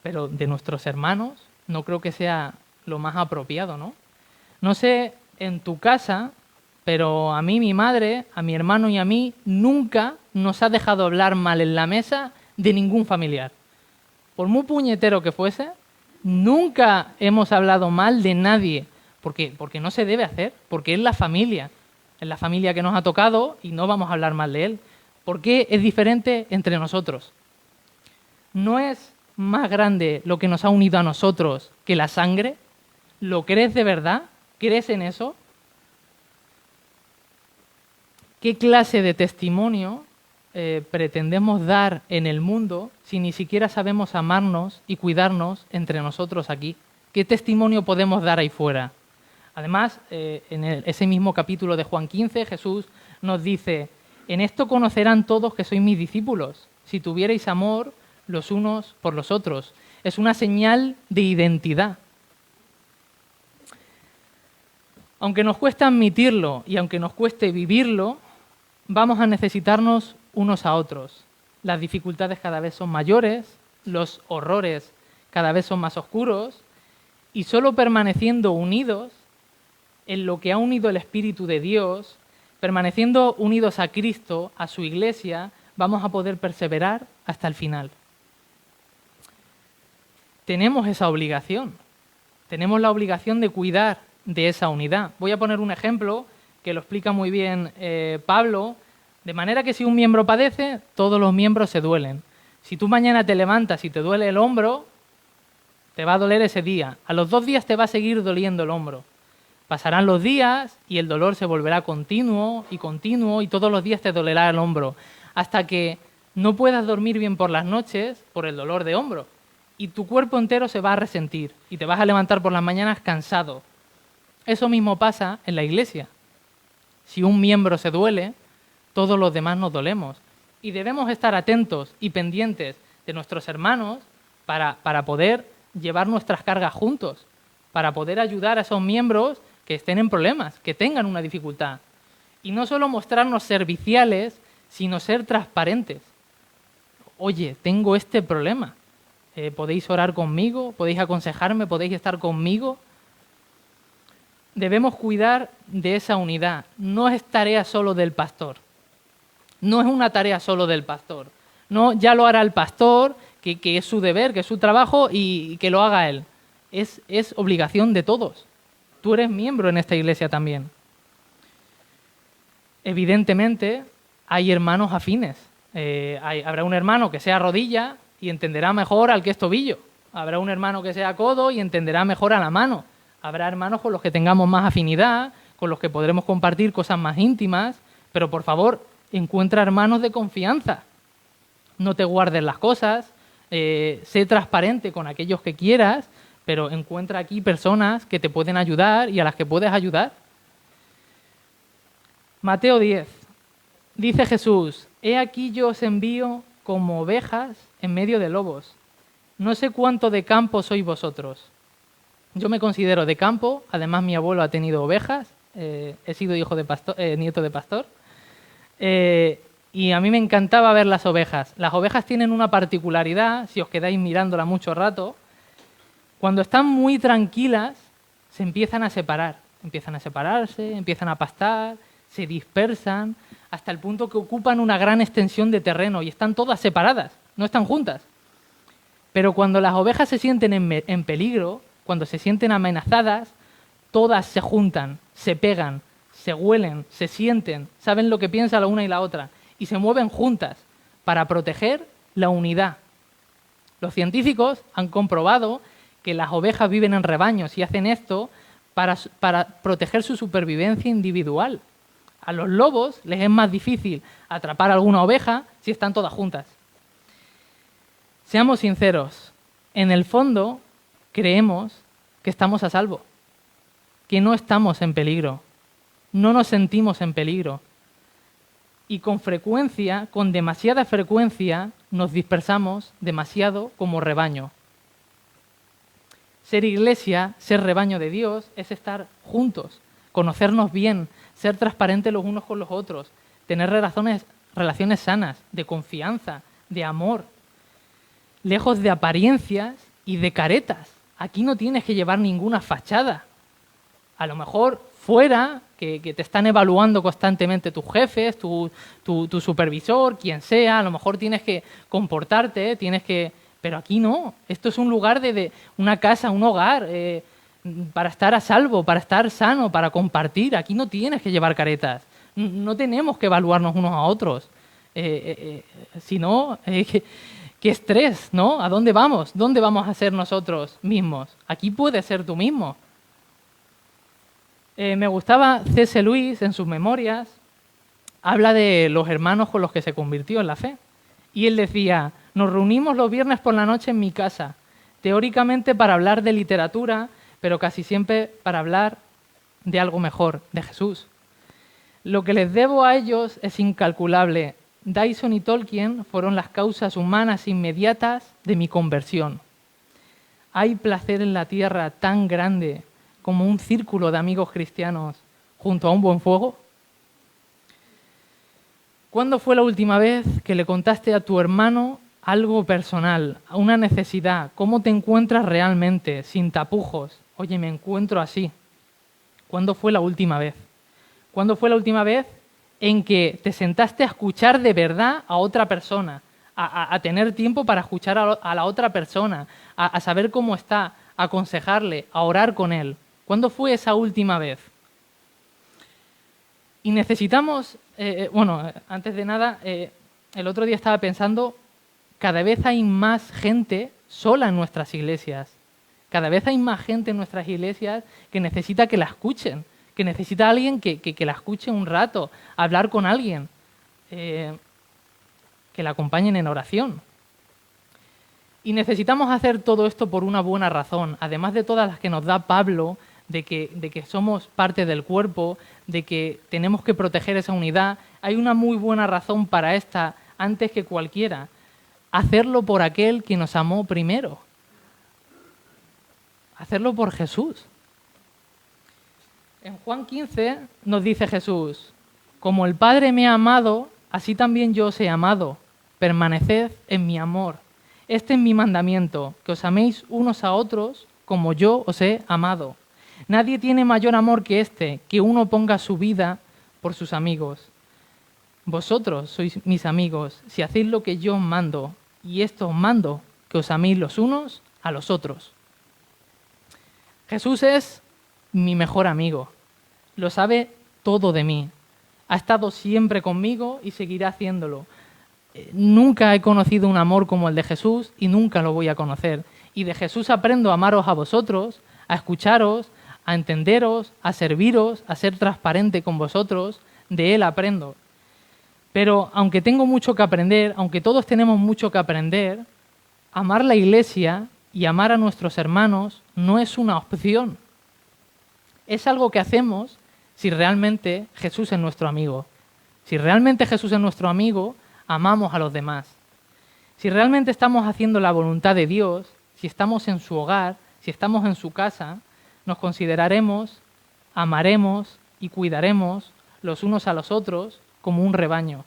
Pero de nuestros hermanos no creo que sea lo más apropiado, ¿no? No sé en tu casa, pero a mí, mi madre, a mi hermano y a mí, nunca nos ha dejado hablar mal en la mesa de ningún familiar. Por muy puñetero que fuese, nunca hemos hablado mal de nadie, porque no se debe hacer, porque es la familia que nos ha tocado y no vamos a hablar mal de él. ¿Por qué es diferente entre nosotros? ¿No es más grande lo que nos ha unido a nosotros que la sangre? ¿Lo crees de verdad? ¿Crees en eso? ¿Qué clase de testimonio pretendemos dar en el mundo si ni siquiera sabemos amarnos y cuidarnos entre nosotros aquí? ¿Qué testimonio podemos dar ahí fuera? Además, en ese mismo capítulo de Juan 15, Jesús nos dice: en esto conocerán todos que sois mis discípulos, si tuvierais amor los unos por los otros. Es una señal de identidad. Aunque nos cueste admitirlo y aunque nos cueste vivirlo, vamos a necesitarnos unos a otros. Las dificultades cada vez son mayores, los horrores cada vez son más oscuros, y solo permaneciendo unidos en lo que ha unido el Espíritu de Dios, permaneciendo unidos a Cristo, a su Iglesia, vamos a poder perseverar hasta el final. Tenemos esa obligación, tenemos la obligación de cuidar de esa unidad. Voy a poner un ejemplo que lo explica muy bien Pablo, de manera que si un miembro padece, todos los miembros se duelen. Si tú mañana te levantas y te duele el hombro, te va a doler ese día. A los 2 días te va a seguir doliendo el hombro. Pasarán los días y el dolor se volverá continuo y todos los días te dolerá el hombro, hasta que no puedas dormir bien por las noches por el dolor de hombro. Y tu cuerpo entero se va a resentir y te vas a levantar por las mañanas cansado. Eso mismo pasa en la Iglesia. Si un miembro se duele, todos los demás nos dolemos. Y debemos estar atentos y pendientes de nuestros hermanos para poder llevar nuestras cargas juntos, para poder ayudar a esos miembros que estén en problemas, que tengan una dificultad. Y no solo mostrarnos serviciales, sino ser transparentes. Oye, tengo este problema. ¿Podéis orar conmigo? ¿Podéis aconsejarme? ¿Podéis estar conmigo? Debemos cuidar de esa unidad. No es tarea solo del pastor. No es una tarea solo del pastor. No, ya lo hará el pastor, que es su deber, que es su trabajo y que lo haga él. Es obligación de todos. Tú eres miembro en esta iglesia también. Evidentemente, hay hermanos afines. Habrá un hermano que sea rodilla y entenderá mejor al que es tobillo. Habrá un hermano que sea codo y entenderá mejor a la mano. Habrá hermanos con los que tengamos más afinidad, con los que podremos compartir cosas más íntimas, pero por favor, encuentra hermanos de confianza. No te guardes las cosas, sé transparente con aquellos que quieras, pero encuentra aquí personas que te pueden ayudar y a las que puedes ayudar. Mateo 10. Dice Jesús: he aquí yo os envío como ovejas en medio de lobos. No sé cuánto de campo sois vosotros. Yo me considero de campo, además mi abuelo ha tenido ovejas, he sido hijo de pastor, nieto de pastor, y a mí me encantaba ver las ovejas. Las ovejas tienen una particularidad, si os quedáis mirándola mucho rato, cuando están muy tranquilas se empiezan a separar, empiezan a separarse, empiezan a pastar, se dispersan, hasta el punto que ocupan una gran extensión de terreno y están todas separadas, no están juntas. Pero cuando las ovejas se sienten en peligro, cuando se sienten amenazadas, todas se juntan, se pegan, se huelen, se sienten, saben lo que piensa la una y la otra y se mueven juntas para proteger la unidad. Los científicos han comprobado que las ovejas viven en rebaños y hacen esto para proteger su supervivencia individual. A los lobos les es más difícil atrapar a alguna oveja si están todas juntas. Seamos sinceros, en el fondo creemos que estamos a salvo, que no estamos en peligro, no nos sentimos en peligro. Y con frecuencia, con demasiada frecuencia, nos dispersamos demasiado como rebaño. Ser iglesia, ser rebaño de Dios, es estar juntos, conocernos bien, ser transparentes los unos con los otros, tener relaciones sanas, de confianza, de amor, lejos de apariencias y de caretas. Aquí no tienes que llevar ninguna fachada. A lo mejor fuera, que te están evaluando constantemente tus jefes, tu supervisor, quien sea, a lo mejor tienes que comportarte, pero aquí no. Esto es un lugar de una casa, un hogar, para estar a salvo, para estar sano, para compartir. Aquí no tienes que llevar caretas. No tenemos que evaluarnos unos a otros. Si no, qué estrés, ¿no? ¿A dónde vamos? ¿Dónde vamos a ser nosotros mismos? Aquí puedes ser tú mismo. Me gustaba C.S. Lewis en sus memorias, habla de los hermanos con los que se convirtió en la fe. Y él decía: nos reunimos los viernes por la noche en mi casa, teóricamente para hablar de literatura, pero casi siempre para hablar de algo mejor, de Jesús. Lo que les debo a ellos es incalculable. Dyson y Tolkien fueron las causas humanas inmediatas de mi conversión. ¿Hay placer en la tierra tan grande como un círculo de amigos cristianos junto a un buen fuego? ¿Cuándo fue la última vez que le contaste a tu hermano algo personal, una necesidad? ¿Cómo te encuentras realmente, sin tapujos? Oye, me encuentro así. ¿Cuándo fue la última vez? ¿Cuándo fue la última vez en que te sentaste a escuchar de verdad a otra persona? A tener tiempo para escuchar a la otra persona, a saber cómo está, a aconsejarle, a orar con él. ¿Cuándo fue esa última vez? Y necesitamos, antes de nada, el otro día estaba pensando, cada vez hay más gente sola en nuestras iglesias. Cada vez hay más gente en nuestras iglesias que necesita que la escuchen, que necesita a alguien que la escuche un rato, hablar con alguien, que la acompañen en oración. Y necesitamos hacer todo esto por una buena razón, además de todas las que nos da Pablo, de que somos parte del cuerpo, de que tenemos que proteger esa unidad. Hay una muy buena razón para esta, antes que cualquiera. Hacerlo por aquel que nos amó primero. Hacerlo por Jesús. En Juan 15 nos dice Jesús: como el Padre me ha amado, así también yo os he amado. Permaneced en mi amor. Este es mi mandamiento, que os améis unos a otros como yo os he amado. Nadie tiene mayor amor que este, que uno ponga su vida por sus amigos. Vosotros sois mis amigos, si hacéis lo que yo os mando, y esto os mando, que os améis los unos a los otros. Jesús es mi mejor amigo, lo sabe todo de mí, ha estado siempre conmigo y seguirá haciéndolo. Nunca he conocido un amor como el de Jesús y nunca lo voy a conocer. Y de Jesús aprendo a amaros a vosotros, a escucharos, a entenderos, a serviros, a ser transparente con vosotros. De Él aprendo. Pero aunque tengo mucho que aprender, aunque todos tenemos mucho que aprender, amar la Iglesia y amar a nuestros hermanos no es una opción. Es algo que hacemos si realmente Jesús es nuestro amigo. Si realmente Jesús es nuestro amigo, amamos a los demás. Si realmente estamos haciendo la voluntad de Dios, si estamos en su hogar, si estamos en su casa, nos consideraremos, amaremos y cuidaremos los unos a los otros como un rebaño,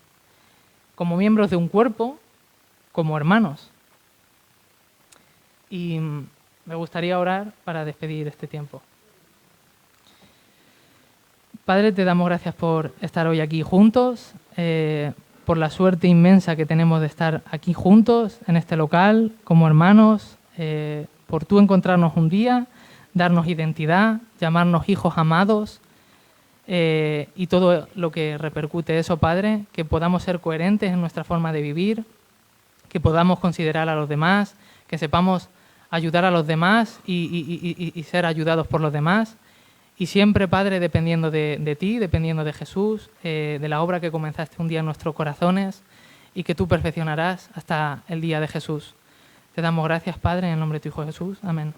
como miembros de un cuerpo, como hermanos. Y me gustaría orar para despedir este tiempo. Padre, te damos gracias por estar hoy aquí juntos, por la suerte inmensa que tenemos de estar aquí juntos en este local, como hermanos, por tú encontrarnos un día, darnos identidad, llamarnos hijos amados y todo lo que repercute eso, Padre, que podamos ser coherentes en nuestra forma de vivir, que podamos considerar a los demás, que sepamos ayudar a los demás y ser ayudados por los demás. Y siempre, Padre, dependiendo de ti, dependiendo de Jesús, de la obra que comenzaste un día en nuestros corazones y que tú perfeccionarás hasta el día de Jesús. Te damos gracias, Padre, en el nombre de tu Hijo Jesús. Amén.